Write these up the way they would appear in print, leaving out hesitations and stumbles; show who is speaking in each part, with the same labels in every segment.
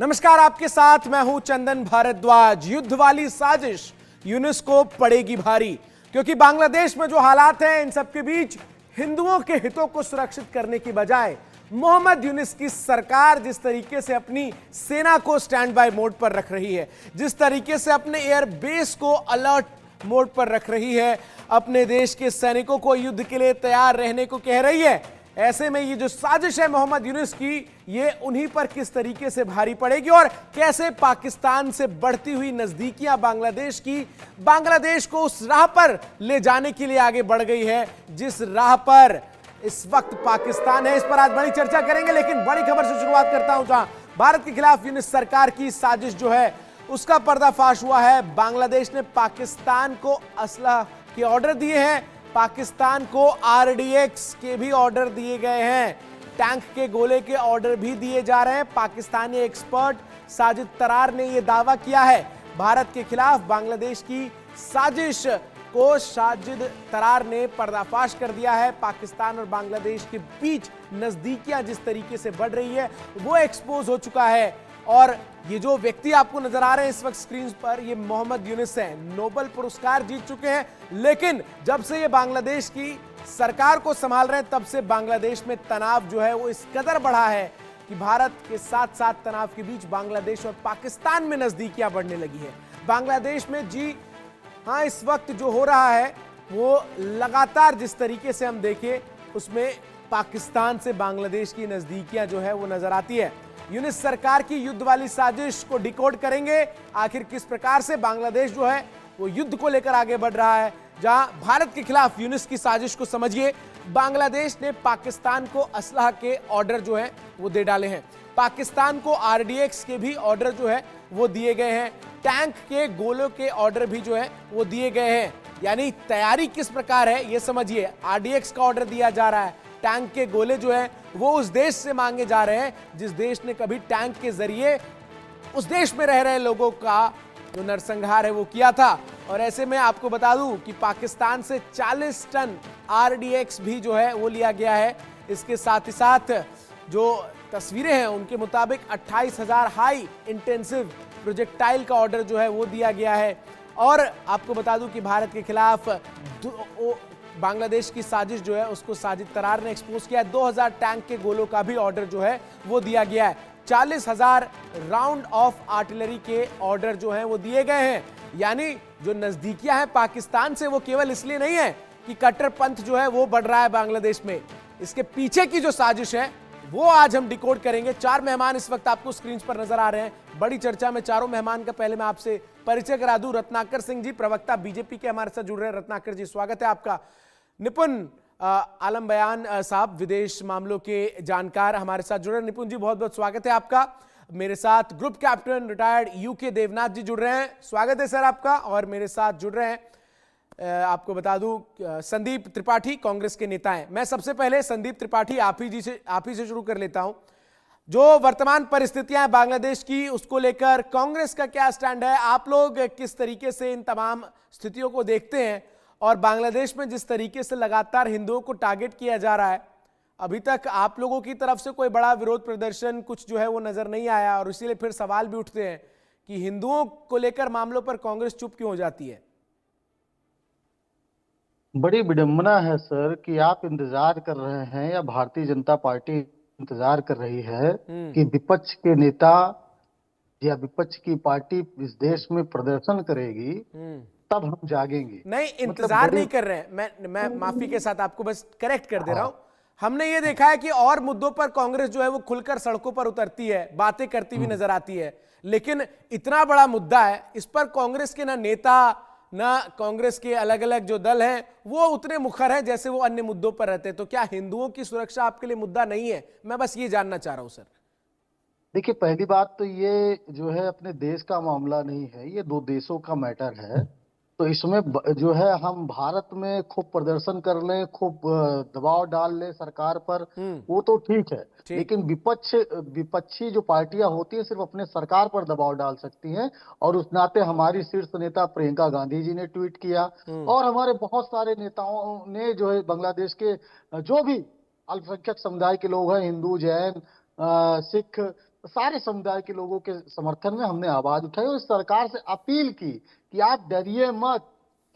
Speaker 1: नमस्कार, आपके साथ मैं हूं चंदन भारद्वाज। युद्ध वाली साजिश यूनुस को पड़ेगी भारी, क्योंकि बांग्लादेश में जो हालात हैं इन सबके बीच हिंदुओं के हितों को सुरक्षित करने की बजाय मोहम्मद यूनुस की सरकार जिस तरीके से अपनी सेना को स्टैंड बाय मोड पर रख रही है, जिस तरीके से अपने एयर बेस को अलर्ट मोड पर रख रही है, अपने देश के सैनिकों को युद्ध के लिए तैयार रहने को कह रही है, ऐसे में ये जो साजिश है मोहम्मद यूनुस की, ये उन्हीं पर किस तरीके से भारी पड़ेगी और कैसे पाकिस्तान से बढ़ती हुई नजदीकियां बांग्लादेश की बांग्लादेश को उस राह पर ले जाने के लिए आगे बढ़ गई है जिस राह पर इस वक्त पाकिस्तान है। इस पर आज बड़ी चर्चा करेंगे, लेकिन बड़ी खबर से शुरुआत करता हूं, जहां भारत के खिलाफ यूनुस सरकार की साजिश जो है उसका पर्दाफाश हुआ है। बांग्लादेश ने पाकिस्तान को असलहा के ऑर्डर दिए हैं, पाकिस्तान को आरडीएक्स के भी ऑर्डर दिए गए हैं, टैंक के गोले के ऑर्डर भी दिए जा रहे हैं। पाकिस्तानी एक्सपर्ट साजिद तरार ने यह दावा किया है भारत के खिलाफ बांग्लादेश की साजिश को साजिद तरार ने पर्दाफाश कर दिया है। पाकिस्तान और बांग्लादेश के बीच नजदीकियां जिस तरीके से बढ़ रही है वो एक्सपोज हो चुका है। और ये जो व्यक्ति आपको नजर आ रहे हैं इस वक्त स्क्रीन पर, ये मोहम्मद यूनुस हैं, नोबेल पुरस्कार जीत चुके हैं, लेकिन जब से ये बांग्लादेश की सरकार को संभाल रहे हैं तब से बांग्लादेश में तनाव जो है वो इस कदर बढ़ा है कि भारत के साथ साथ तनाव के बीच बांग्लादेश और पाकिस्तान में नजदीकियां बढ़ने लगी है। बांग्लादेश में जी हाँ, इस वक्त जो हो रहा है वो लगातार जिस तरीके से हम देखें उसमें पाकिस्तान से बांग्लादेश की नजदीकियां जो है वो नजर आती है। यूनुस सरकार की युद्ध वाली साजिश को डिकोड करेंगे, आखिर किस प्रकार से बांग्लादेश जो है वो युद्ध को लेकर आगे बढ़ रहा है। जहां भारत के खिलाफ यूनुस की साजिश को समझिए, बांग्लादेश ने पाकिस्तान को असलहा के ऑर्डर जो है वो दे डाले हैं, पाकिस्तान को आरडीएक्स के भी ऑर्डर जो है वो दिए गए हैं, टैंक के गोलों के ऑर्डर भी जो है वो दिए गए हैं। यानी तैयारी किस प्रकार है ये समझिए, आरडीएक्स का ऑर्डर दिया जा रहा है, टैंक के गोले जो है वो उस देश से मांगे जा रहे हैं जिस देश ने कभी टैंक के जरिए उस देश में रह रहे लोगों का जो नरसंहार है वो किया था। और ऐसे में आपको बता दूं कि पाकिस्तान से 40 टन आरडीएक्स भी जो है वो लिया गया है। इसके साथ ही साथ जो तस्वीरें हैं उनके मुताबिक 28,000 हाई इंटेंसिव प्रोजेक्टाइल का ऑर्डर जो है वो दिया गया है। और आपको बता दूं कि भारत के खिलाफ बांग्लादेश की साजिश जो है उसको साजिद तरार ने एक्सपोज किया है। 2000 टैंक के गोलों का भी ऑर्डर जो है वो दिया गया है। 40,000 राउंड ऑफ आर्टिलरी के ऑर्डर जो हैं वो दिए गए हैं। यानी जो नजदीकियां हैं पाकिस्तान से वो केवल इसलिए नहीं है कि कट्टरपंथ जो है वो बढ़ रहा है बांग्लादेश में, इसके पीछे की जो साजिश है वो आज हम डिकोड करेंगे। 4 मेहमान इस वक्त आपको स्क्रीन पर नजर आ रहे हैं। बड़ी चर्चा में चारों मेहमान का पहले मैं आपसे परिचय करा दूं। रत्नाकर सिंह जी, प्रवक्ता बीजेपी के हमारे साथ जुड़ रहे हैं। रत्नाकर जी, स्वागत है आपका। निपुण आलम बयान साहब, विदेश मामलों के जानकार, हमारे साथ जुड़ रहे हैं। निपुण जी, बहुत बहुत स्वागत है आपका। मेरे साथ group captain retired UK Devnath ji जुड़ रहे हैं, स्वागत है सर आपका। और मेरे साथ जुड़ रहे हैं आपको बता दूं संदीप त्रिपाठी, कांग्रेस के नेता हैं। मैं सबसे पहले संदीप त्रिपाठी आप ही से शुरू कर लेता हूं। जो वर्तमान परिस्थितियां हैं बांग्लादेश की उसको लेकर कांग्रेस का क्या स्टैंड है, आप लोग किस तरीके से इन तमाम स्थितियों को देखते हैं, और बांग्लादेश में जिस तरीके से लगातार हिंदुओं को टारगेट किया जा रहा है, अभी तक आप लोगों की तरफ से कोई बड़ा विरोध प्रदर्शन कुछ जो है वो नजर नहीं आया, और इसीलिए फिर सवाल भी उठते हैं कि हिंदुओं को लेकर मामलों पर कांग्रेस चुप क्यों हो जाती है?
Speaker 2: बड़ी विडंबना है सर कि आप इंतजार कर रहे हैं या भारतीय जनता पार्टी इंतजार कर रही है कि विपक्ष के नेता या विपक्ष की पार्टी इस देश में प्रदर्शन करेगी तब हम जागेंगे।
Speaker 1: नहीं, इंतजार नहीं कर रहे हैं। मैं माफी के साथ आपको बस करेक्ट कर दे रहा हूं। हमने ये देखा है कि और मुद्दों पर कांग्रेस जो है वो खुलकर सड़कों पर उतरती है, बातें करती हुई नजर आती है, लेकिन इतना बड़ा मुद्दा है इस पर कांग्रेस के ना नेता ना कांग्रेस के अलग अलग जो दल हैं वो उतने मुखर हैं जैसे वो अन्य मुद्दों पर रहते हैं। तो क्या हिंदुओं की सुरक्षा आपके लिए मुद्दा नहीं है? मैं बस ये जानना चाह रहा हूं सर।
Speaker 2: देखिए, पहली बात तो ये जो है अपने देश का मामला नहीं है, ये दो देशों का मैटर है। तो इसमें जो है हम भारत में खूब प्रदर्शन कर लें, खूब दबाव डाल लें सरकार पर, वो तो ठीक है, लेकिन विपक्षी जो पार्टियां होती हैं सिर्फ अपने सरकार पर दबाव डाल सकती हैं। और उस नाते हमारी शीर्ष नेता प्रियंका गांधी जी ने ट्वीट किया, और हमारे बहुत सारे नेताओं ने जो है बांग्लादेश के जो भी अल्पसंख्यक समुदाय के लोग हैं, हिंदू, जैन, सिख, सारे समुदाय के लोगों के समर्थन में हमने आवाज उठाई और सरकार से अपील की कि आप डरिए मत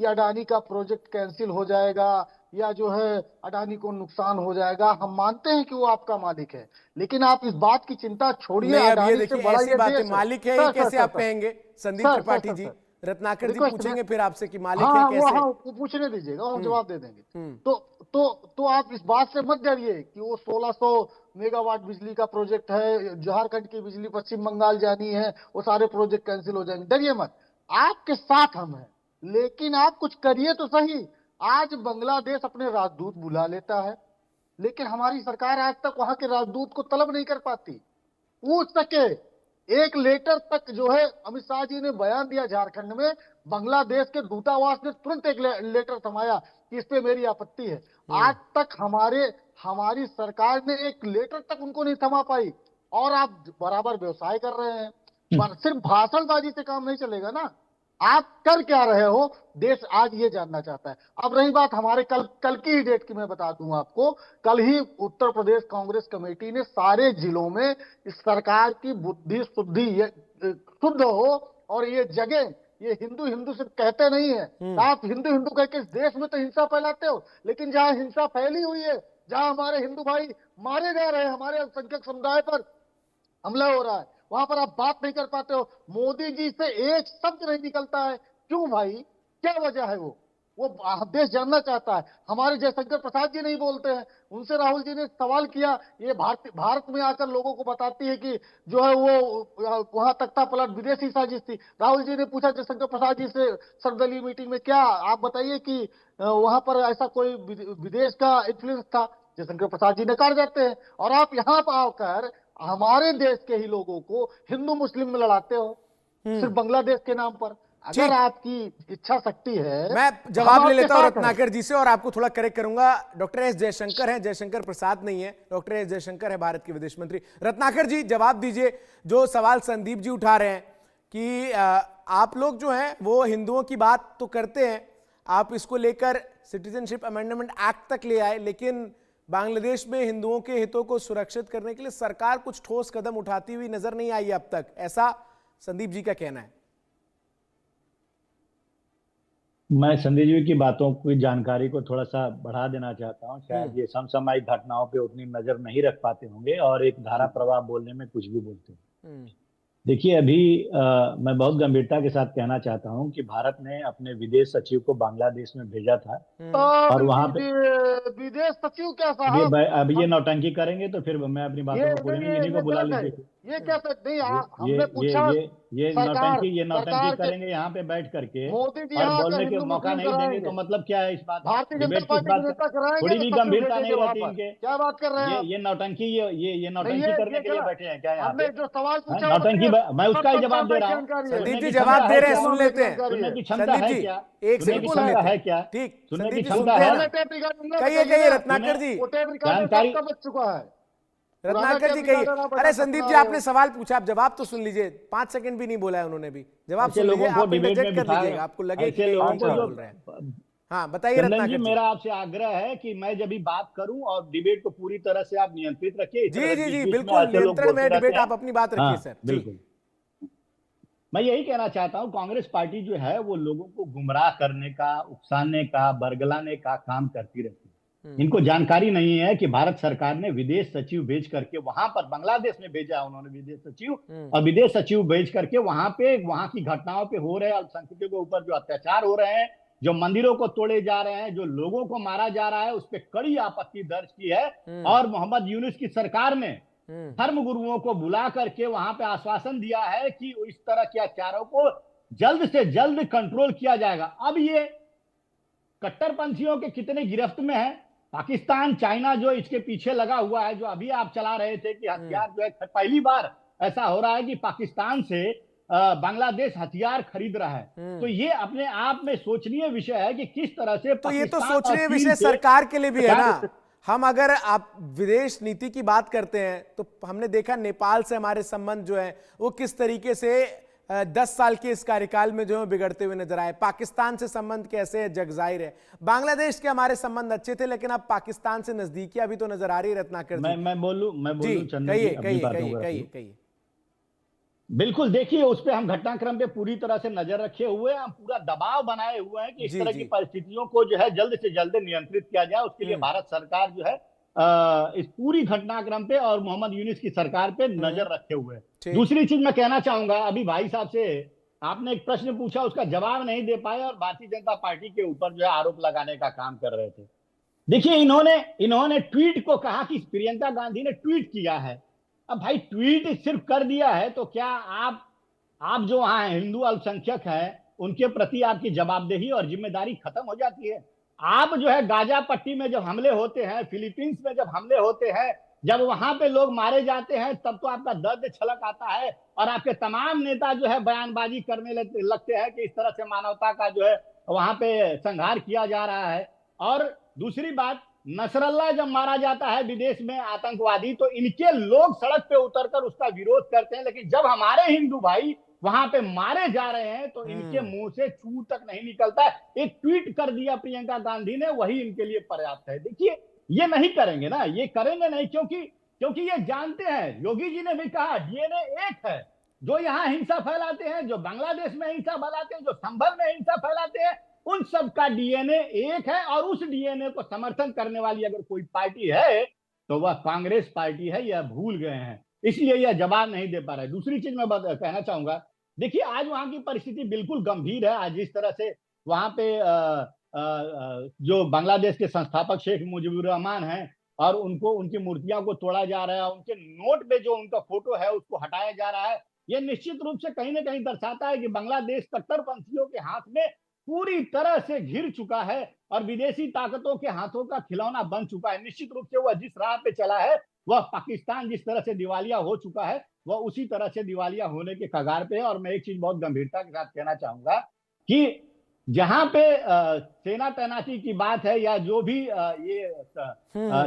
Speaker 2: कि अडानी का प्रोजेक्ट कैंसिल हो जाएगा या जो है अडानी को नुकसान हो जाएगा। हम मानते हैं कि वो आपका मालिक है, लेकिन आप इस बात की चिंता छोड़िए,
Speaker 1: नहीं, अब ये
Speaker 2: अडानी से
Speaker 1: देखिए
Speaker 2: बड़ा
Speaker 1: ऐसी
Speaker 2: ये
Speaker 1: बात है,
Speaker 2: देश है।
Speaker 1: मालिक है ये
Speaker 2: सर सर
Speaker 1: कैसे
Speaker 2: सर
Speaker 1: आप
Speaker 2: सर
Speaker 1: कहेंगे Sandeep
Speaker 2: sir sir
Speaker 1: Tripathi
Speaker 2: sir
Speaker 1: ji?
Speaker 2: Sir
Speaker 1: Ratnakar ji
Speaker 2: request
Speaker 1: पूछेंगे फिर आपसे कि मालिक है
Speaker 2: हाँ वो
Speaker 1: कैसे?
Speaker 2: हाँ वो पूछने दीजिएगा, हम जवाब दे देंगे।
Speaker 1: हम्म।
Speaker 2: तो आप इस बात से मत डरिए कि वो 1600 मेगावाट बिजली का प्रोजेक्ट है, झारखंड की बिजली पश्चिम बंगाल जानी है, वो सारे प्रोजेक्ट कैंसिल हो जाएंगे। डरिए मत, आपके साथ हम हैं, लेकिन आप कुछ करिए तो सही। आज बांग्लादेश अपने राजदूत बुला लेता है, लेकिन हमारी सरकार आज तक वहां के राजदूत को तलब नहीं कर पाती। पूछ सके, एक लेटर तक जो है अमित शाह जी ने बयान दिया झारखंड में, बांग्लादेश के दूतावास ने तुरंत एक लेटर थमाया कि इस पे मेरी आपत्ति है। आज तक हमारी सरकार ने एक लेटर तक उनको नहीं थमा पाई, और आप बराबर व्यवसाय कर रहे हैं। सिर्फ भाषणबाजी से काम नहीं चलेगा ना, आप कर क्या रहे हो, देश आज ये जानना चाहता है। अब रही बात हमारे कल की ही डेट की, मैं बता दूं आपको, कल ही उत्तर प्रदेश कांग्रेस कमेटी ने सारे जिलों में इस सरकार की बुद्धि शुद्धि शुद्ध हो और ये जगह, ये हिंदू हिंदू सिर्फ कहते नहीं है, आप हिंदू हिंदू कह के इस देश में तो हिंसा फैलाते हो, लेकिन जहां हिंसा फैली हुई है, जहां हमारे हिंदू भाई मारे जा रहे हैं, हमारे अल्पसंख्यक समुदाय पर हमला हो रहा है, वहां पर आप बात नहीं कर पाते हो। मोदी जी से एक शब्द नहीं निकलता है, क्यों भाई, क्या वजह है? वो देश जानना चाहता है। हमारे जयशंकर प्रसाद जी नहीं बोलते हैं, उनसे राहुल जी ने सवाल किया, ये भारत में आकर लोगों को बताती है कि जो है वो वहां तख्ता पलट विदेशी साजिश थी। राहुल जी ने पूछा जयशंकर प्रसाद जी से सर्वदलीय मीटिंग में, क्या आप बताइए कि वहां पर ऐसा कोई विदेश का इन्फ्लुएंस था? जयशंकर प्रसाद जी नकार जाते हैं, और आप यहाँ पर आकर हमारे देश के ही लोगों को हिंदू मुस्लिम में लड़ाते हो, सिर्फ बांग्लादेश के नाम पर। अगर आपकी इच्छा शक्ति है,
Speaker 1: मैं जवाब ले लेता हूं रत्नाकर जी से और आपको थोड़ा करेक्ट करूंगा। डॉक्टर एस जयशंकर हैं, जयशंकर प्रसाद नहीं है, डॉक्टर एस जयशंकर है भारत के विदेश मंत्री। रत्नाकर जी जवाब दीजिए, जो सवाल संदीप जी उठा रहे हैं कि आप लोग जो हैं वो हिंदुओं की बात तो करते हैं, आप इसको लेकर सिटीजनशिप अमेंडमेंट एक्ट तक ले आए, लेकिन बांग्लादेश में हिंदुओं के हितों को सुरक्षित करने के लिए सरकार कुछ ठोस कदम उठाती हुई नजर नहीं आई अब तक, ऐसा संदीप जी का कहना है।
Speaker 3: मैं संजय जी की बातों की जानकारी को थोड़ा सा बढ़ा देना चाहता हूँ। शायद ये समसामयिक घटनाओं पे उतनी नजर नहीं रख पाते होंगे और एक धारा प्रवाह बोलने में कुछ भी बोलते हैं। देखिए, अभी मैं बहुत गंभीरता के साथ कहना चाहता हूं कि भारत ने अपने विदेश सचिव को बांग्लादेश में भेजा था, और वहां पे
Speaker 2: विदेश सचिव क्या साहब,
Speaker 3: अब ये नौटंकी करेंगे तो फिर मैं अपनी बातों को पूरी नहीं, इन्हीं को बुला लीजिए।
Speaker 2: ये क्या नहीं, हमने पूछा
Speaker 3: ये नौटंकी करेंगे यहाँ पे बैठ करके,
Speaker 2: मोदी जी
Speaker 3: और बोलने के मौका नहीं देंगे, तो मतलब क्या है इस बात?
Speaker 2: भारतीय जनता पार्टी के नेता कराएंगे,
Speaker 3: थोड़ी भी गंभीरता नहीं रहती इनके।
Speaker 2: क्या बात कर रहे हैं?
Speaker 3: ये नौटंकी करने के लिए बैठे हैं क्या यहाँ पे?
Speaker 2: जो सवाल पूछा
Speaker 3: नौटंकी, मैं उसका ही जवाब दे रहा हूँ।
Speaker 1: संदीप जी जवाब दे रहे हैं, सुन लेते हैं।
Speaker 3: सुनने की क्षमता है क्या?
Speaker 1: एक
Speaker 3: सुनने की क्षमता है क्या?
Speaker 1: ठीक,
Speaker 3: सुनने की
Speaker 1: संदीप जी
Speaker 3: क्षमता
Speaker 1: सुनते
Speaker 3: है
Speaker 1: हैं
Speaker 3: ना?
Speaker 1: कहिए रत्नाकर जी।
Speaker 3: जानकारी
Speaker 2: बच चुका है
Speaker 1: रत्नाकर जी कहिए। अरे संदीप जी आपने सवाल पूछा, आप जवाब तो सुन लीजिए, 5 सेकंड भी नहीं बोला है उन्होंने भी, जवाब सुन लीजिए, आप इंटरजेक्ट कर लीजिएगा, आपको लगे कि लोग बोल रहे हैं। हाँ बताइए रत्नाकर जी।
Speaker 3: मेरा आपसे आग्रह है कि मैं जब भी बात करूं और डिबेट को पूरी तरह से आप नियंत्रित रखिए।
Speaker 1: जी बिल्कुल नियंत्रण में डिबेट, आप अपनी बात रखिए सर।
Speaker 3: बिल्कुल, मैं यही कहना चाहता हूं, कांग्रेस पार्टी जो है वो लोगों को गुमराह करने का, उकसाने का, बरगलाने का काम करती रहती है। इनको जानकारी नहीं है कि भारत सरकार ने विदेश सचिव भेज करके वहां पर, बांग्लादेश में भेजा उन्होंने विदेश सचिव, और विदेश सचिव भेज करके वहां की घटनाओं पे हो रहे अल्पसंख्यकों के ऊपर जो अत्याचार हो रहे हैं, जो मंदिरों को तोड़े जा रहे हैं, जो लोगों को मारा जा रहा है, उस पर कड़ी आपत्ति दर्ज की है। और मोहम्मद यूनुस की सरकार ने धर्म गुरुओं को बुला करके वहां पे आश्वासन दिया है कि इस तरह के अत्याचारों को जल्द से जल्द कंट्रोल किया जाएगा। अब ये कट्टरपंथियों के कितने गिरफ्त में है, पाकिस्तान, चाइना जो इसके पीछे लगा हुआ है, जो अभी आप चला रहे थे कि हथियार जो है, पहली बार ऐसा हो रहा है कि पाकिस्तान से बांग्लादेश हथियार खरीद रहा है। तो ये अपने आप में सोचनीय विषय है कि किस तरह से,
Speaker 1: तो ये तो सोचनीय विषय सरकार के लिए भी है ना। हम अगर आप विदेश नीति की बात करते हैं तो हमने देखा नेपाल से हमारे संबंध जो है वो किस तरीके से 10 साल के इस कार्यकाल में जो है बिगड़ते हुए नजर आए। पाकिस्तान से संबंध कैसे है, जग जाहिर है। बांग्लादेश के हमारे संबंध अच्छे थे, लेकिन अब पाकिस्तान से नजदीकी अभी तो नजर आ रही है। रत्नाकर जी
Speaker 3: मैं बोलूं
Speaker 1: कहिए।
Speaker 3: बिल्कुल, देखिए उस पे हम घटनाक्रम पे पूरी तरह से नजर रखे हुए हैं, हम पूरा दबाव बनाए हुए हैं कि इस
Speaker 1: जी
Speaker 3: तरह की
Speaker 1: जी।
Speaker 3: परिस्थितियों को जो है जल्द से जल्द नियंत्रित किया जाए। उसके लिए
Speaker 1: हम्म।
Speaker 3: भारत सरकार जो है इस पूरी घटनाक्रम पे और मोहम्मद यूनिस की सरकार पे
Speaker 1: हम्म।
Speaker 3: नजर रखे हुए हैं।
Speaker 1: ठीक।
Speaker 3: दूसरी चीज मैं कहना चाहूंगा, अभी भाई साहब से आपने एक प्रश्न पूछा, उसका जवाब नहीं दे पाए और भारतीय जनता पार्टी के ऊपर जो है आरोप लगाने का काम कर रहे थे। देखिए इन्होंने इन्होंने ट्वीट को कहा कि प्रियंका गांधी ने ट्वीट किया है। अब भाई ट्वीट सिर्फ कर दिया है तो क्या आप जो वहां हिंदू अल्पसंख्यक है उनके प्रति आपकी जवाबदेही और जिम्मेदारी खत्म हो जाती है? आप जो है गाजा पट्टी में जब हमले होते हैं, फिलीपींस में जब हमले होते हैं, जब वहां पे लोग मारे जाते हैं, तब तो आपका दर्द छलक आता है और आपके तमाम नेता जो है बयानबाजी करने लगते हैं कि इस तरह से मानवता का जो है वहां पे संहार किया जा रहा है। और दूसरी बात, नसरल्ला जब मारा जाता है विदेश में आतंकवादी, तो इनके लोग सड़क पे उतरकर उसका विरोध करते हैं, लेकिन जब हमारे हिंदू भाई वहां पे मारे जा रहे हैं तो इनके मुंह से छू तक नहीं निकलता है। एक ट्वीट कर दिया प्रियंका गांधी ने, वही इनके लिए पर्याप्त है। देखिए ये नहीं करेंगे ना, ये करेंगे नहीं, क्योंकि क्योंकि ये जानते हैं, योगी जी ने भी कहा डीएनए एक है। जो यहाँ हिंसा फैलाते हैं, जो बांग्लादेश में हिंसा फैलाते हैं, जो संभल में हिंसा फैलाते हैं, उन सब का डीएनए एक है। और उस डीएनए को समर्थन करने वाली अगर कोई पार्टी है तो वह कांग्रेस पार्टी है, यह भूल गए हैं, इसलिए यह जवाब नहीं दे पा रहे। दूसरी चीज मैं कहना चाहूंगा, देखिए आज वहां की परिस्थिति बिल्कुल गंभीर है। आज जिस तरह से वहां पे जो बांग्लादेश के संस्थापक शेख मुजीबुर रहमान हैं और उनको उनकी मूर्तियां को तोड़ा जा रहा है, उनके नोट पे जो उनका फोटो है उसको हटाया जा रहा है, यह निश्चित रूप से कहीं ना कहीं दर्शाता है कि बांग्लादेश कट्टरपंथियों के हाथ में पूरी तरह से घिर चुका है और विदेशी ताकतों के हाथों का खिलौना बन चुका है। निश्चित रूप से वह जिस राह पे चला है, वह पाकिस्तान जिस तरह से दिवालिया हो चुका है, वह उसी तरह से दिवालिया होने के कगार पे है। और मैं एक चीज बहुत गंभीरता के साथ कहना चाहूंगा कि जहां पे सेना तैनाती की बात है या जो भी ये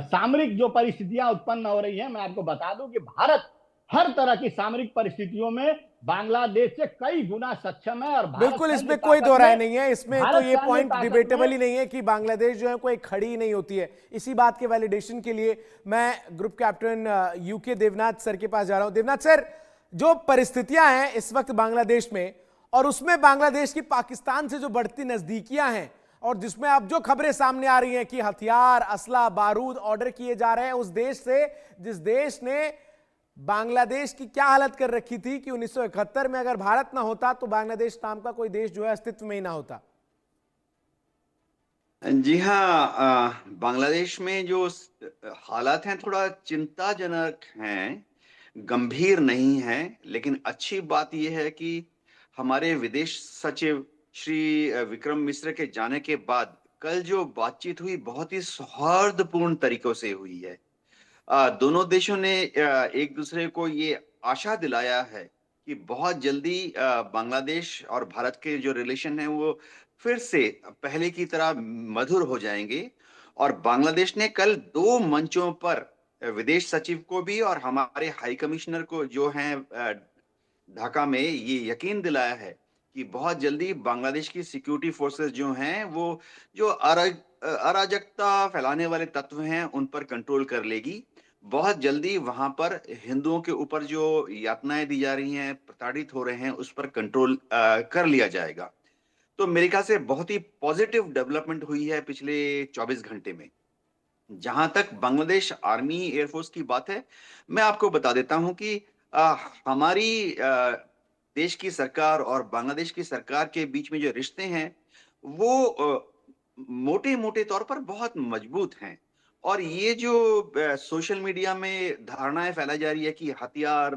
Speaker 3: सामरिक जो परिस्थितियां उत्पन्न हो रही है, मैं आपको बता दूं कि भारत हर तरह की सामरिक परिस्थितियों में बांग्लादेश से कई गुना सक्षम है। और भारत
Speaker 1: बिल्कुल,
Speaker 3: सैन्य
Speaker 1: इसमें कोई
Speaker 3: ताकत
Speaker 1: दो राय
Speaker 3: में,
Speaker 1: नहीं है, इसमें तो
Speaker 3: भारत
Speaker 1: ये
Speaker 3: सैन्य
Speaker 1: पॉइंट
Speaker 3: ताकत
Speaker 1: डिबेटेबल ही
Speaker 3: में,
Speaker 1: नहीं है कि बांग्लादेश जो है कोई खड़ी नहीं होती है। इसी बात के वैलिडेशन के लिए मैं group captain U K Devnath sir के पास जा रहा हूं। देवनाथ सर, जो परिस्थितियां हैं इस वक्त बांग्लादेश में और उसमें बांग्लादेश की पाकिस्तान से जो बढ़ती नजदीकियां हैं और जिसमें अब जो खबरें सामने आ रही हैं कि हथियार, असला, बारूद ऑर्डर किए जा रहे हैं उस देश से जिस देश ने बांग्लादेश की क्या हालत कर रखी थी कि 1971 में अगर भारत ना होता तो बांग्लादेश नाम का कोई देश जो है अस्तित्व में ही ना होता।
Speaker 4: जी हाँ, बांग्लादेश में जो हालात हैं थोड़ा चिंताजनक हैं, गंभीर नहीं हैं, लेकिन अच्छी बात यह है कि हमारे विदेश सचिव श्री विक्रम मिश्र के जाने के बाद कल जो बातचीत हुई बहुत ही सौहार्दपूर्ण तरीकों से हुई है। दोनों देशों ने एक दूसरे को ये आशा दिलाया है कि बहुत जल्दी बांग्लादेश और भारत के जो रिलेशन है वो फिर से पहले की तरह मधुर हो जाएंगे। और बांग्लादेश ने कल दो मंचों पर विदेश सचिव को भी और हमारे हाई कमिश्नर को जो हैं ढाका में ये यकीन दिलाया है कि बहुत जल्दी बांग्लादेश की सिक्योरिटी फोर्सेस जो हैं वो जो अराजकता फैलाने वाले तत्व हैं उन पर कंट्रोल कर लेगी। बहुत जल्दी वहां पर हिंदुओं के ऊपर जो यातनाएं दी जा रही हैं, प्रताड़ित हो रहे हैं, उस पर कंट्रोल कर लिया जाएगा। तो मेरे ख्याल से बहुत ही पॉजिटिव डेवलपमेंट हुई है पिछले 24 घंटे में। जहां तक बांग्लादेश आर्मी एयरफोर्स की बात है, मैं आपको बता देता हूं कि हमारी देश की सरकार और बांग्लादेश की सरकार के बीच में जो रिश्ते हैं वो मोटे मोटे तौर पर बहुत मजबूत हैं। और ये जो सोशल मीडिया में धारणाएं फैलाई जा रही है कि हथियार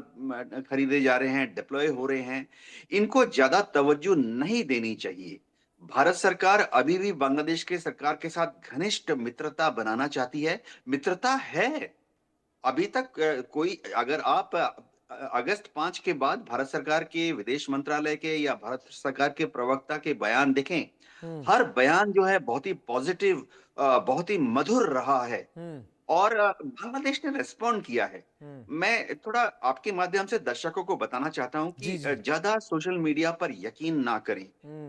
Speaker 4: खरीदे जा रहे हैं, डिप्लॉय हो रहे हैं, इनको ज्यादा तवज्जो नहीं देनी चाहिए। भारत सरकार अभी भी बांग्लादेश के सरकार के साथ घनिष्ठ मित्रता बनाना चाहती है, मित्रता है। अभी तक कोई अगर आप अगस्त 5 के बाद भारत सरकार के विदेश मंत्रालय के या भारत सरकार के प्रवक्ता के बयान देखें, हर बयान जो है बहुत ही पॉजिटिव, बहुत ही मधुर रहा है। और बांग्लादेश ने रेस्पॉन्ड किया है। मैं थोड़ा आपके माध्यम से दर्शकों को बताना चाहता हूं कि
Speaker 1: जी जी।
Speaker 4: ज्यादा सोशल मीडिया पर यकीन ना करें।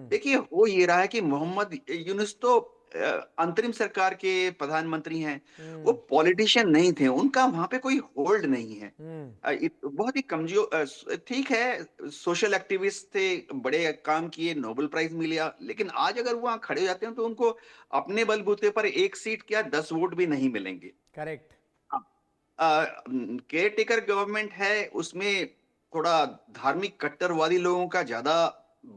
Speaker 4: देखिए हो ये रहा है कि मोहम्मद यूनुस तो अंतरिम सरकार के प्रधानमंत्री हैं, वो पॉलिटिशियन नहीं थे, उनका वहां पे कोई होल्ड नहीं है। बहुत ही कमजोर, ठीक है, सोशल एक्टिविस्ट थे, बड़े काम किए, नोबेल प्राइज मिला, लेकिन आज अगर वो वहां खड़े हो जाते हैं तो उनको अपने बलबूते पर 1 सीट क्या 10 वोट भी नहीं मिलेंगे।
Speaker 1: करेक्ट।
Speaker 4: केयर टेकर गवर्नमेंट है, उसमें थोड़ा धार्मिक कट्टरवादी लोगों का ज्यादा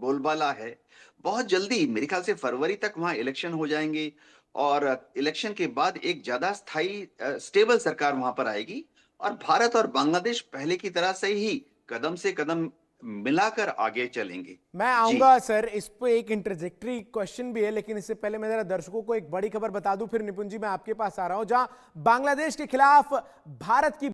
Speaker 4: बोलबाला है। बहुत जल्दी मेरे ख्याल से फरवरी तक वहां इलेक्शन हो जाएंगे और इलेक्शन के बाद एक ज्यादा स्थायी स्टेबल सरकार वहां पर आएगी और भारत और बांग्लादेश पहले की तरह से ही कदम से कदम मिलाकर आगे चलेंगे।
Speaker 1: मैं
Speaker 4: जी।
Speaker 1: आऊंगा सर, इस पे एक इंटरजेक्टरी क्वेश्चन भी है, लेकिन इससे पहले मैं जरा दर्शकों को एक बड़ी खबर बता दूं, फिर निपुण जी मैं आपके पास आ रहा हूं, जहां बांग्लादेश के खिलाफ भारत की